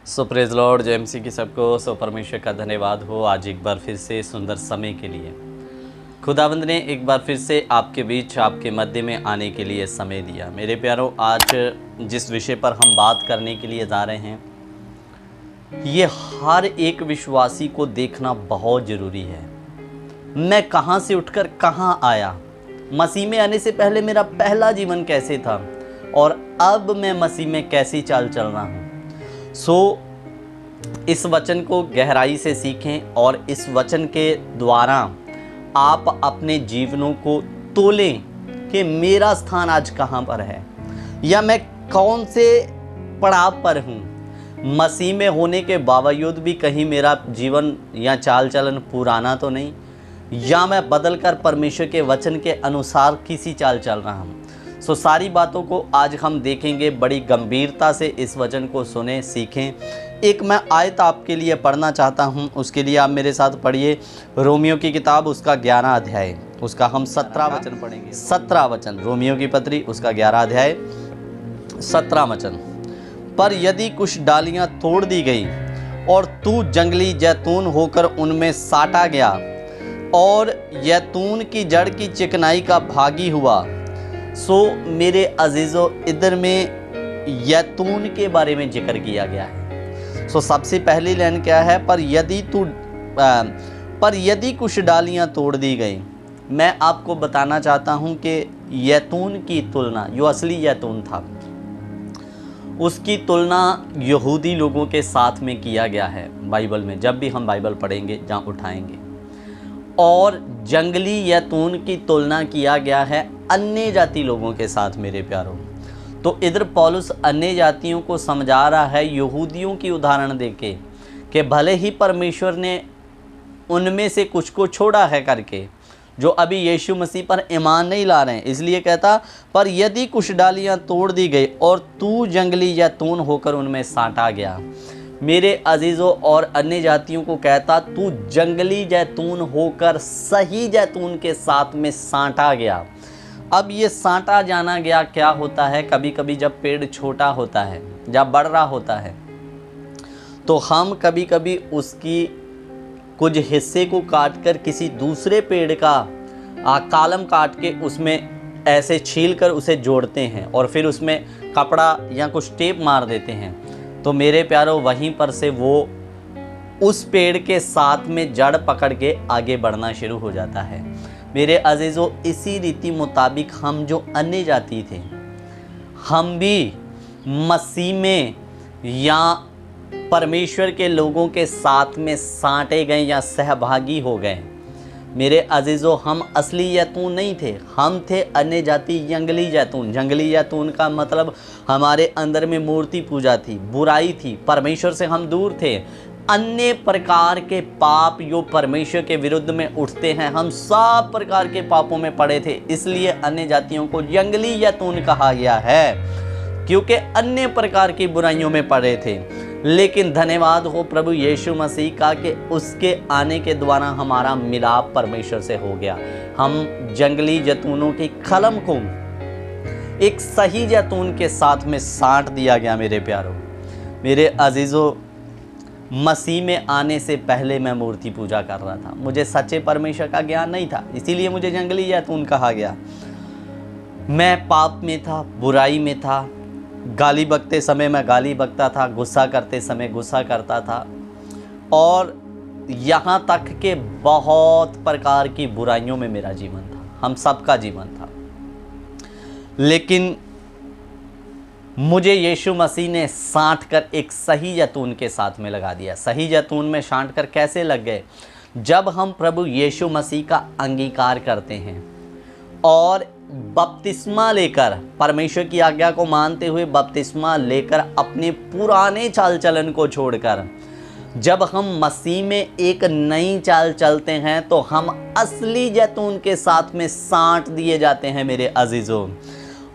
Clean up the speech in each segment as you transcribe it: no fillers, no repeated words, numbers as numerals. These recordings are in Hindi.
सो प्रेज लॉर्ड, जय मसीह की सबको। सो परमेश्वर का धन्यवाद हो आज एक बार फिर से सुंदर समय के लिए। खुदावंद ने एक बार फिर से आपके बीच, आपके मध्य में आने के लिए समय दिया। मेरे प्यारों, आज जिस विषय पर हम बात करने के लिए जा रहे हैं, ये हर एक विश्वासी को देखना बहुत ज़रूरी है। मैं कहाँ से उठकर कहाँ आया, मसीह में आने से पहले मेरा पहला जीवन कैसे था और अब मैं मसीह में कैसी चाल चल रहा हूँ। इस वचन को गहराई से सीखें और इस वचन के द्वारा आप अपने जीवनों को तोलें कि मेरा स्थान आज कहाँ पर है या मैं कौन से पड़ाव पर हूँ। मसीह में होने के बावजूद भी कहीं मेरा जीवन या चाल चलन पुराना तो नहीं, या मैं बदलकर परमेश्वर के वचन के अनुसार किसी चाल चल रहा हूँ। सारी बातों को आज हम देखेंगे। बड़ी गंभीरता से इस वचन को सुने, सीखें। एक मैं आयत आपके लिए पढ़ना चाहता हूँ, उसके लिए आप मेरे साथ पढ़िए रोमियो की किताब, उसका 11 अध्याय, उसका हम 17 वचन पढ़ेंगे। 17 वचन, रोमियो की पत्री, उसका 11 अध्याय 17 वचन। पर यदि कुछ डालियाँ तोड़ दी गई और तू जंगली जैतून होकर उनमें साटा गया और जैतून की जड़ की चिकनाई का भागी हुआ। मेरे अजीज़ों, इधर में जैतून के बारे में जिक्र किया गया है। सबसे पहली लाइन क्या है? पर यदि कुछ डालियां तोड़ दी गई। मैं आपको बताना चाहता हूं कि जैतून की तुलना, जो असली जैतून था, उसकी तुलना यहूदी लोगों के साथ में किया गया है बाइबल में। जब भी हम बाइबल पढ़ेंगे, जहाँ उठाएंगे, और जंगली जैतून की तुलना किया गया है अन्य जाति लोगों के साथ। मेरे प्यारों, तो इधर पौलुस अन्य जातियों को समझा रहा है, यहूदियों की उदाहरण देके, कि भले ही परमेश्वर ने उनमें से कुछ को छोड़ा है करके, जो अभी यीशु मसीह पर ईमान नहीं ला रहे हैं, इसलिए कहता पर यदि कुछ डालियां तोड़ दी गई और तू जंगली जैतून होकर उनमें साटा गया। मेरे अजीज़ों, और अन्य जातियों को कहता तू जंगली जैतून होकर सही जैतून के साथ में साटा गया। अब ये साटा जाना गया क्या होता है? कभी कभी जब पेड़ छोटा होता है, जब बढ़ रहा होता है, तो हम कभी कभी उसकी कुछ हिस्से को काटकर किसी दूसरे पेड़ का कालम काट के उसमें ऐसे छील कर उसे जोड़ते हैं और फिर उसमें कपड़ा या कुछ टेप मार देते हैं। तो मेरे प्यारों, वहीं पर से वो उस पेड़ के साथ में जड़ पकड़ के आगे बढ़ना शुरू हो जाता है। मेरे अजीज़ों, इसी रीति मुताबिक हम जो अन्य जाति थे, हम भी मसीह में या परमेश्वर के लोगों के साथ में साटे गए या सहभागी हो गए। मेरे अजीज़ों, हम असली जैतून नहीं थे, हम थे अन्य जाति जंगली जैतून। जंगली जैतून का मतलब हमारे अंदर में मूर्ति पूजा थी, बुराई थी, परमेश्वर से हम दूर थे। अन्य प्रकार के पाप जो परमेश्वर के विरुद्ध में उठते हैं, हम सब प्रकार के पापों में पड़े थे। इसलिए अन्य जातियों को जंगली जैतून कहा गया है, क्योंकि अन्य प्रकार की बुराइयों में पड़े थे। लेकिन धन्यवाद हो प्रभु यीशु मसीह का कि उसके आने के द्वारा हमारा मिलाप परमेश्वर से हो गया। हम जंगली जैतूनों की कलम को एक सही जैतून के साथ में साट दिया गया। मेरे प्यारों, मेरे अजीज़ों, मसीह में आने से पहले मैं मूर्ति पूजा कर रहा था। मुझे सच्चे परमेश्वर का ज्ञान नहीं था, इसीलिए मुझे जंगली जैतून कहा गया। मैं पाप में था, बुराई में था, गाली बकते समय मैं गाली बकता था, गुस्सा करते समय गुस्सा करता था, और यहाँ तक के बहुत प्रकार की बुराइयों में मेरा जीवन था। हम सबका जीवन था। लेकिन मुझे यीशु मसीह ने साट कर एक सही जैतून के साथ में लगा दिया। सही जैतून में साट कर कैसे लग गए? जब हम प्रभु यीशु मसीह का अंगीकार करते हैं और बपतिस्मा लेकर, परमेश्वर की आज्ञा को मानते हुए बपतिस्मा लेकर, अपने पुराने चाल चलन को छोड़कर जब हम मसीह में एक नई चाल चलते हैं, तो हम असली जैतून के साथ में साट दिए जाते हैं। मेरे अजीज़ों,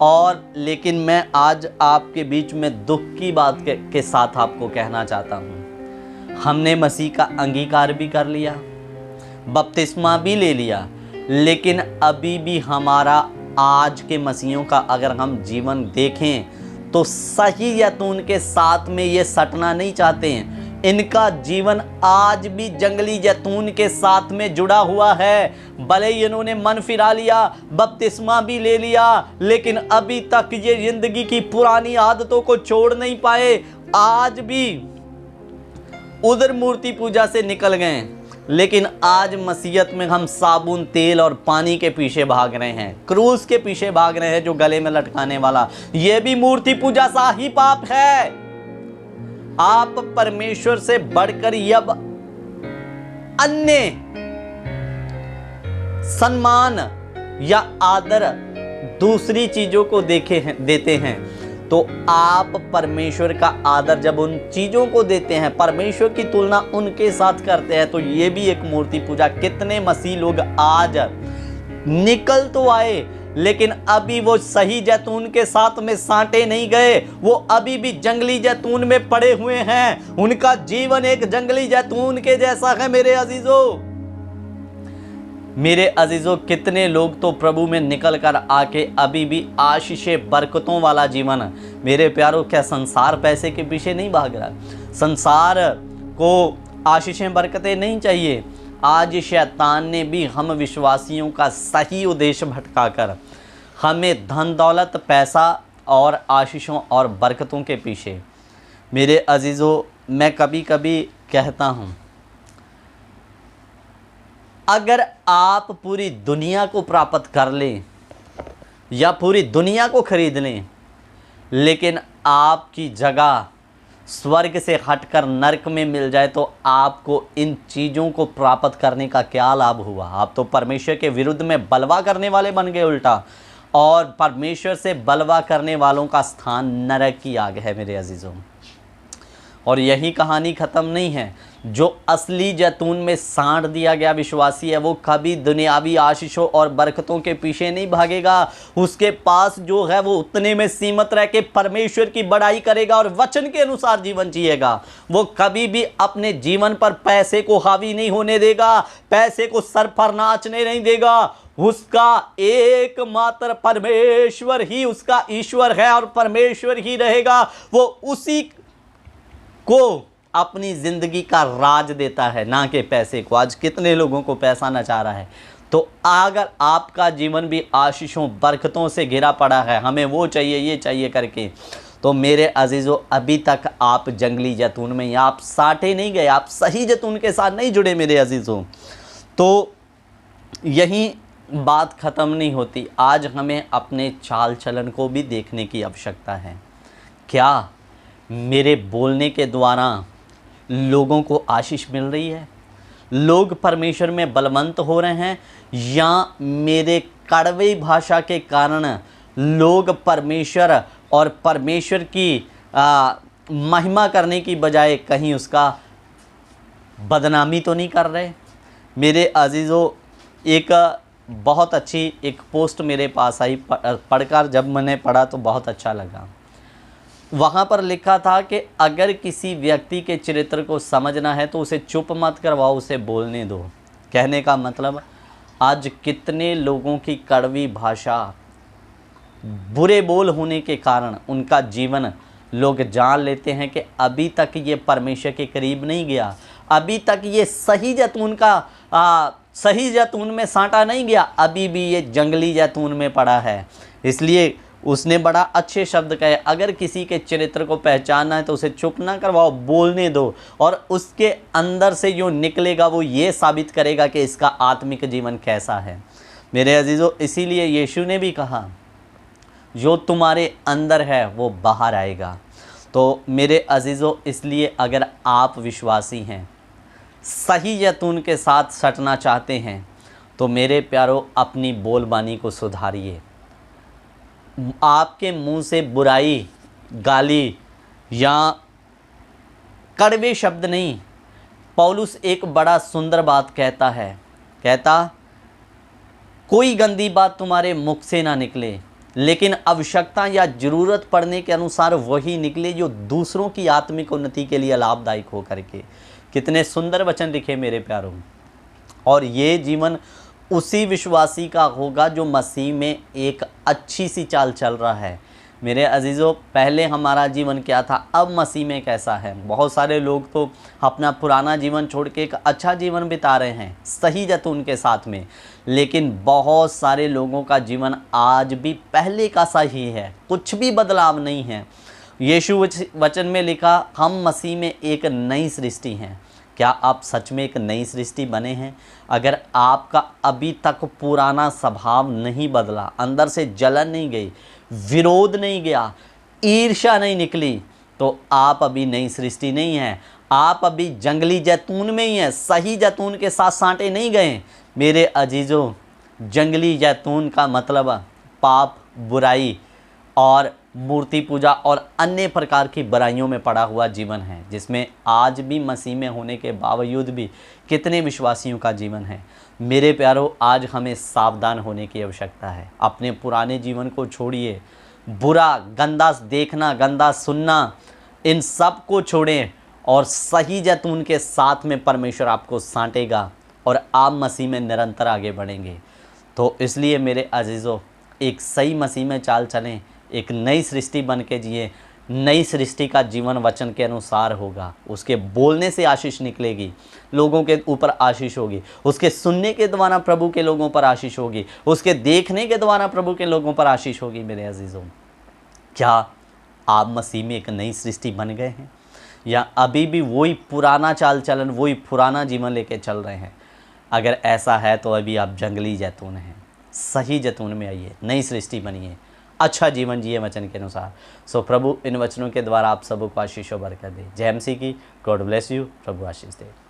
और लेकिन मैं आज आपके बीच में दुख की बात के साथ आपको कहना चाहता हूँ, हमने मसीह का अंगीकार भी कर लिया, बपतिस्मा भी ले लिया, लेकिन अभी भी हमारा आज के मसीहों का अगर हम जीवन देखें तो सही जैतून के साथ में ये सटना नहीं चाहते हैं। इनका जीवन आज भी जंगली जैतून के साथ में जुड़ा हुआ है। भले ही इन्होंने मन फिरा लिया, बपतिस्मा भी ले लिया, लेकिन अभी तक ये जिंदगी की पुरानी आदतों को छोड़ नहीं पाए। आज भी उधर मूर्ति पूजा से निकल गए, लेकिन आज मसीहत में हम साबुन, तेल और पानी के पीछे भाग रहे हैं, क्रूस के पीछे भाग रहे हैं जो गले में लटकाने वाला, यह भी मूर्ति पूजा सा ही पाप है। आप परमेश्वर से बढ़कर अब अन्य सम्मान या आदर दूसरी चीजों को देते हैं, तो आप परमेश्वर का आदर जब उन चीजों को देते हैं, परमेश्वर की तुलना उनके साथ करते हैं, तो ये भी एक मूर्ति पूजा। कितने मसीह लोग आज निकल तो आए, लेकिन अभी वो सही जैतून के साथ में साटे नहीं गए, वो अभी भी जंगली जैतून में पड़े हुए हैं। उनका जीवन एक जंगली जैतून के जैसा है। मेरे अजीजों, कितने लोग तो प्रभु में निकल कर आके अभी भी आशीषें, बरकतों वाला जीवन। मेरे प्यारों, क्या संसार पैसे के पीछे नहीं भाग रहा? संसार को आशीषें, बरकतें नहीं चाहिए। आज शैतान ने भी हम विश्वासियों का सही उद्देश्य भटकाकर हमें धन दौलत, पैसा और आशीषों और बरकतों के पीछे। मेरे अजीज़ों, मैं कभी कभी कहता हूँ, अगर आप पूरी दुनिया को प्राप्त कर लें या पूरी दुनिया को खरीद लें, लेकिन आपकी जगह स्वर्ग से हटकर नरक में मिल जाए, तो आपको इन चीज़ों को प्राप्त करने का क्या लाभ हुआ? आप तो परमेश्वर के विरुद्ध में बलवा करने वाले बन गए उल्टा, और परमेश्वर से बलवा करने वालों का स्थान नरक की आग है मेरे अजीज़ों। और यही कहानी ख़त्म नहीं है। जो असली जैतून में साड़ दिया गया विश्वासी है, वो कभी दुनियावी आशीषों और बरकतों के पीछे नहीं भागेगा। उसके पास जो है वो उतने में सीमित रह के परमेश्वर की बड़ाई करेगा और वचन के अनुसार जीवन जिएगा। वो कभी भी अपने जीवन पर पैसे को हावी नहीं होने देगा, पैसे को सर पर नाचने नहीं देगा। उसका एकमात्र परमेश्वर ही उसका ईश्वर है और परमेश्वर ही रहेगा। वो उसी को अपनी ज़िंदगी का राज देता है, ना कि पैसे को। आज कितने लोगों को पैसा नचा रहा है। तो अगर आपका जीवन भी आशीषों, बरकतों से घिरा पड़ा है, हमें वो चाहिए, ये चाहिए करके, तो मेरे अजीज़ों, अभी तक आप जंगली जैतून में, या आप साटे नहीं गए, आप सही जैतून के साथ नहीं जुड़े मेरे अजीज़ों। तो यही बात ख़त्म नहीं होती। आज हमें अपने चाल चलन को भी देखने की आवश्यकता है। क्या मेरे बोलने के द्वारा लोगों को आशीष मिल रही है? लोग परमेश्वर में बलवंत हो रहे हैं, या मेरे कड़वी भाषा के कारण लोग परमेश्वर और परमेश्वर की महिमा करने की बजाय कहीं उसका बदनामी तो नहीं कर रहे? मेरे अजीज़ों, एक बहुत अच्छी एक पोस्ट मेरे पास आई, पढ़कर जब मैंने पढ़ा तो बहुत अच्छा लगा। वहाँ पर लिखा था कि अगर किसी व्यक्ति के चरित्र को समझना है तो उसे चुप मत करवाओ, उसे बोलने दो। कहने का मतलब, आज कितने लोगों की कड़वी भाषा, बुरे बोल होने के कारण उनका जीवन लोग जान लेते हैं कि अभी तक ये परमेश्वर के करीब नहीं गया, अभी तक ये सही जैतून में साँटा नहीं गया, अभी भी ये जंगली जैतून में पड़ा है। इसलिए उसने बड़ा अच्छे शब्द कहे, अगर किसी के चरित्र को पहचानना है तो उसे चुप ना करवाओ, बोलने दो, और उसके अंदर से जो निकलेगा वो ये साबित करेगा कि इसका आत्मिक जीवन कैसा है। मेरे अजीज़ों, इसीलिए यीशु ने भी कहा, जो तुम्हारे अंदर है वो बाहर आएगा। तो मेरे अजीज़ों, इसलिए अगर आप विश्वासी हैं, सही जैतून के साथ सटना चाहते हैं, तो मेरे प्यारों, अपनी बोलबानी को सुधारिए। आपके मुंह से बुराई, गाली या कड़वे शब्द नहीं। पौलुस एक बड़ा सुंदर बात कहता है, कहता, कोई गंदी बात तुम्हारे मुख से ना निकले, लेकिन आवश्यकता या ज़रूरत पड़ने के अनुसार वही निकले जो दूसरों की आत्मिक उन्नति के लिए लाभदायक हो करके। कितने सुंदर वचन लिखे मेरे प्यारों। और ये जीवन उसी विश्वासी का होगा जो मसीह में एक अच्छी सी चाल चल रहा है, मेरे अजीज़ों, पहले हमारा जीवन क्या था, अब मसीह में कैसा है। बहुत सारे लोग तो अपना पुराना जीवन छोड़ के एक अच्छा जीवन बिता रहे हैं सही जैतून के साथ में, लेकिन बहुत सारे लोगों का जीवन आज भी पहले का सा ही है, कुछ भी बदलाव नहीं है। यीशु वचन में लिखा, हम मसीह में एक नई सृष्टि हैं। क्या आप सच में एक नई सृष्टि बने हैं? अगर आपका अभी तक पुराना स्वभाव नहीं बदला, अंदर से जलन नहीं गई, विरोध नहीं गया, ईर्ष्या नहीं निकली, तो आप अभी नई सृष्टि नहीं हैं। आप अभी जंगली जैतून में ही हैं, सही जैतून के साथ साँटे नहीं गए। मेरे अजीज़ों, जंगली जैतून का मतलब पाप, बुराई और मूर्ति पूजा और अन्य प्रकार की बुराइयों में पड़ा हुआ जीवन है, जिसमें आज भी मसीह में होने के बावजूद भी कितने विश्वासियों का जीवन है। मेरे प्यारों, आज हमें सावधान होने की आवश्यकता है। अपने पुराने जीवन को छोड़िए, बुरा, गंदा देखना, गंदा सुनना, इन सब को छोड़ें और सही जैतून के साथ में परमेश्वर आपको साँटेगा और आप मसीह में निरंतर आगे बढ़ेंगे। तो इसलिए मेरे अजीज़ों, एक सही मसीह में चाल चलें, एक नई सृष्टि बन के जिए। नई सृष्टि का जीवन वचन के अनुसार होगा। उसके बोलने से आशीष निकलेगी, लोगों के ऊपर आशीष होगी, उसके सुनने के द्वारा प्रभु के लोगों पर आशीष होगी, उसके देखने के द्वारा प्रभु के लोगों पर आशीष होगी। मेरे अजीज़ों, क्या आप मसीह में एक नई सृष्टि बन गए हैं, या अभी भी वही पुराना चाल चलन, वही पुराना जीवन लेके चल रहे हैं? अगर ऐसा है तो अभी आप जंगली जैतून हैं। सही जैतून में आइए, नई सृष्टि बनिए, अच्छा जीवन जिए वचन के अनुसार। सो प्रभु इन वचनों के द्वारा आप सबको आशीष और बरकत दे। जय मसीह की। God bless you. Prabhu Ashish they.